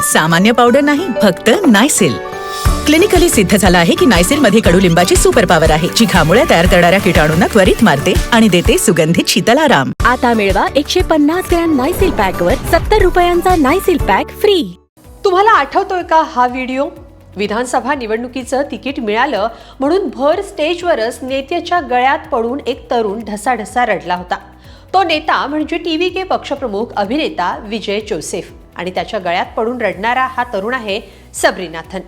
सामान्य पावडर नाही, फक्त नायसिल. क्लिनिकली सिद्ध झालं आहे की नायसिल मध्ये कडुलिंबाची सुपर पॉवर आहे, जी घामुळ्या तयार करणाऱ्या किटाणूंना त्वरित मारते आणि देते सुगंधित शीतल आराम. आता मिळवा 150 ग्रॅम नायसिल पॅक वर 70 रुपयांचा नायसिल पॅक फ्री. तुम्हाला आठवतोय का हा व्हिडिओ? विधानसभा निवडणुकीचं तिकीट मिळालं म्हणून भर स्टेजवरच नेत्याच्या गळ्यात पडून एक तरुण ढसाढसा रडला होता. तो नेता म्हणजे TVK पक्षप्रमुख अभिनेता विजय जोसेफ आणि त्याच्या गळ्यात पडून रडणारा हा तरुण आहे सबरीनाथन.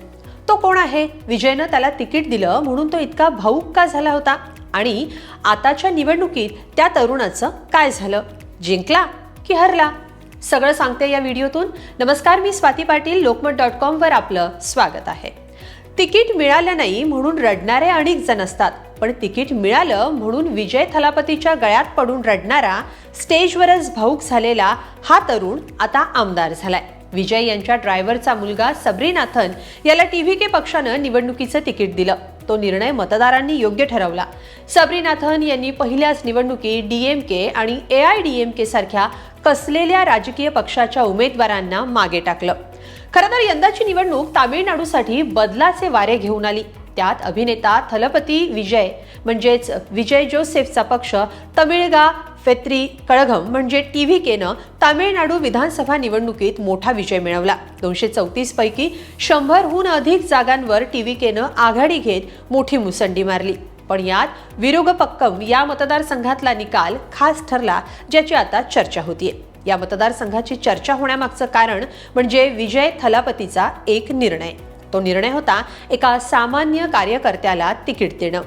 तो कोण आहे? विजयनं त्याला तिकीट दिलं म्हणून तो इतका भावुक का झाला होता? आणि आताच्या निवडणुकीत त्या तरुणाचं काय झालं? जिंकला की हरला? सगळं सांगते या व्हिडिओतून. नमस्कार, मी स्वाती पाटील. lokmat.com वर आपलं स्वागत आहे. तिकीट मिळालं नाही म्हणून रडणारे अनेक जण असतात, पण तिकीट मिळालं म्हणून विजय थलापतीच्या गळ्यात पडून रडणारा, स्टेजवरच भावुक झालेला हा तरुण आता आमदार झालाय. विजय यांच्या ड्रायव्हरचा मुलगा सबरीनाथन याला TVK पक्षानं निवडणुकीचं तिकीट दिलं. तो निर्णय मतदारांनी योग्य ठरवला. सबरीनाथन यांनी पहिल्याच निवडणुकीत DMK आणि AIDMK सारख्या कसलेल्या राजकीय पक्षाच्या उमेदवारांना मागे टाकलं. खरं तर यंदाची निवडणूक तामिळनाडूसाठी बदलाचे वारे घेऊन आली. त्यात अभिनेता थलपती विजय म्हणजेच विजय जोसेफचा पक्ष तमिळगा फेत्री कळघम म्हणजे TVKनं तामिळनाडू विधानसभा निवडणुकीत मोठा विजय मिळवला. 234 पैकी 100हून अधिक जागांवर TVKनं आघाडी घेत मोठी मुसंडी मारली. पण यात विरुगपक्कम या मतदारसंघातला निकाल खास ठरला, ज्याची आता चर्चा होतीये. या मतदारसंघाची चर्चा होण्यामागचं कारण म्हणजे विजय थलापतीचा एक निर्णय. तो निर्णय होता एका सामान्य कार्यकर्त्याला तिकीट देणं.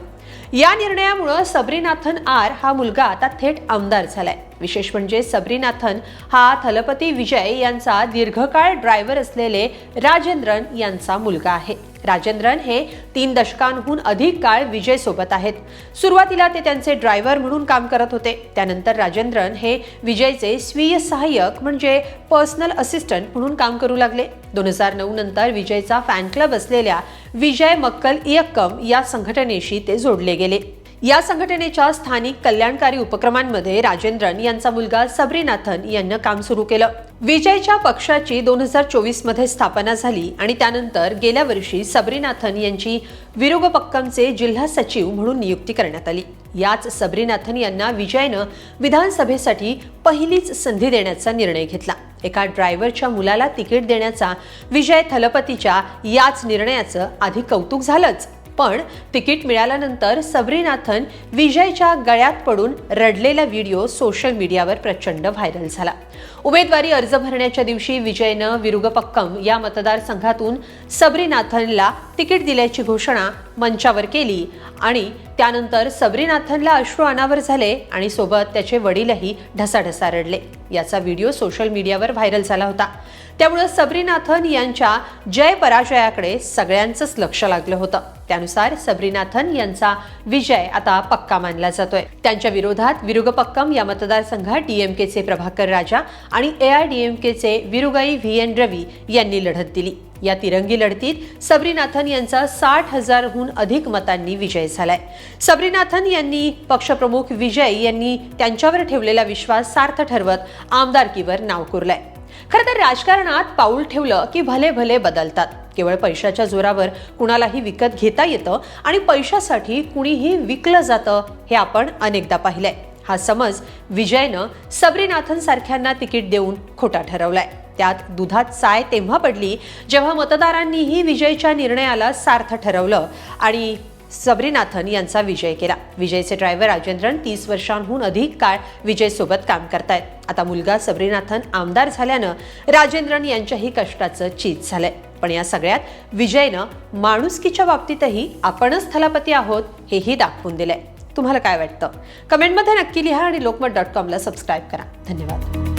या निर्णयामुळे सबरीनाथन हा मुलगा आता थेट आमदार झालाय. विशेष म्हणजे सबरीनाथन हा थलपती विजय यांचा दीर्घकाळ ड्रायव्हर असलेले राजेंद्रन यांचा मुलगा आहे. राजेंद्रन हे 3 दशकांहून अधिक काळ विजय सोबत आहेत. सुरुवातीला ते त्यांचे ड्रायव्हर म्हणून काम करत होते. त्यानंतर राजेंद्रन हे विजयचे स्वीय सहाय्यक म्हणजे पर्सनल असिस्टंट म्हणून काम करू लागले. 2009 नंतर विजयचा फॅन क्लब असलेल्या विजय मक्कल इयक्कम या संघटनेशी ते जोडले गेले. या संघटनेच्या स्थानिक कल्याणकारी उपक्रमांमध्ये राजेंद्रन यांचा मुलगा सबरीनाथन यांनी काम सुरू केलं. विजयच्या पक्षाची 2024 मध्ये स्थापना झाली आणि त्यानंतर गेल्या वर्षी सबरीनाथन यांची विरुगपक्कमचे जिल्हा सचिव म्हणून नियुक्ती करण्यात आली. याच सबरीनाथन यांना विजयनं विधानसभेसाठी पहिलीच संधी देण्याचा निर्णय घेतला. एका ड्रायव्हरच्या मुलाला तिकीट देण्याचा विजय थलपतीच्या याच निर्णयाचं आधी कौतुक झालंच, पण तिकीट मिळाल्यानंतर सबरीनाथन विजयच्या गळ्यात पडून रडलेला व्हिडिओ सोशल मीडियावर प्रचंड व्हायरल झाला. उमेदवारी अर्ज भरण्याच्या दिवशी विजयनं विरुगपक्कम या मतदारसंघातून सबरीनाथनला तिकीट दिल्याची घोषणा मंचावर केली आणि त्यानंतर सबरीनाथनला अश्रू अनावर झाले आणि सोबत त्याचे वडीलही ढसाढसा रडले. याचा व्हिडिओ सोशल मीडियावर व्हायरल झाला होता. त्यामुळे सबरीनाथन यांच्या जय पराजयाकडे सगळ्यांचंच लक्ष लागलं होतं. त्यानुसार सबरीनाथन यांचा विजय आता पक्का मानला जातोय. त्यांच्या विरोधात विरुगपक्कम या मतदारसंघात DMKचे प्रभाकर राजा आणि AIDMKचे विरुगाई VN रवी यांनी लढत दिली. या तिरंगी लढतीत सबरीनाथन यांचा 60,000हून अधिक मतांनी विजय झालाय. सबरीनाथन यांनी पक्षप्रमुख विजय यांनी त्यांच्यावर ठेवलेला विश्वास सार्थ ठरवत आमदारकीवर नाव कोरलंय. खरं तर राजकारणात पाऊल ठेवलं की भले भले बदलतात. केवळ पैशाच्या जोरावर कुणालाही विकत घेता येतं आणि पैशासाठी कुणीही विकलं जातं, हे आपण अनेकदा पाहिलंय. हा समज विजयनं सबरीनाथन सारख्यांना तिकीट देऊन खोटा ठरवलाय. त्यात दुधात साय तेव्हा पडली जेव्हा मतदारांनीही विजयच्या निर्णयाला सार्थ ठरवलं आणि सबरीनाथन यांचा विजय केला. विजयचे ड्रायव्हर राजेंद्रन 30 वर्षांहून अधिक काळ विजय सोबत काम करतायत. आता मुलगा सबरीनाथन आमदार झाल्यानं राजेंद्रन यांच्याही कष्टाचं चीज झालंय. पण या सगळ्यात विजयनं माणुसकीच्या बाबतीतही आपणच थलापती आहोत हेही दाखवून दिलंय. तुम्हाला काय वाटतं? कमेंटमध्ये नक्की लिहा आणि lokmat.com ला सबस्क्राईब करा. धन्यवाद.